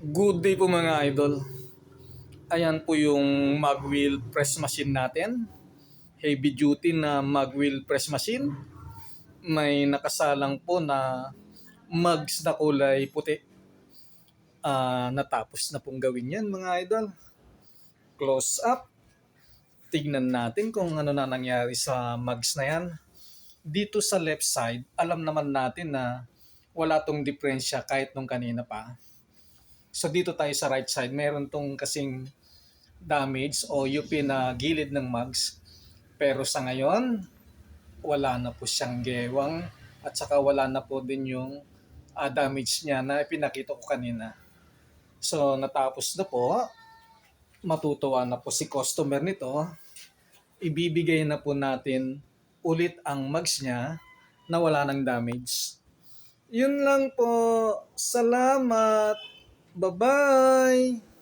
Good day po mga idol. Ayan po yung mag wheel press machine natin. Heavy duty na mag wheel press machine. May nakasalang po na mugs na kulay puti. Natapos na pong gawin yan mga idol. Close up. Tignan natin kung ano na nangyari sa mugs na yan. Dito sa left side, alam naman natin na wala tong diferensya kahit nung kanina pa. So dito tayo sa right side, meron tong kasing damage o UP na gilid ng mugs. Pero sa ngayon, wala na po siyang gewang at saka wala na po din yung damage niya na ipinakita ko kanina. So natapos na po, matutuwa na po si customer nito. Ibibigay na po natin ulit ang mugs niya na wala ng damage. Yun lang po. Salamat. Bye-bye.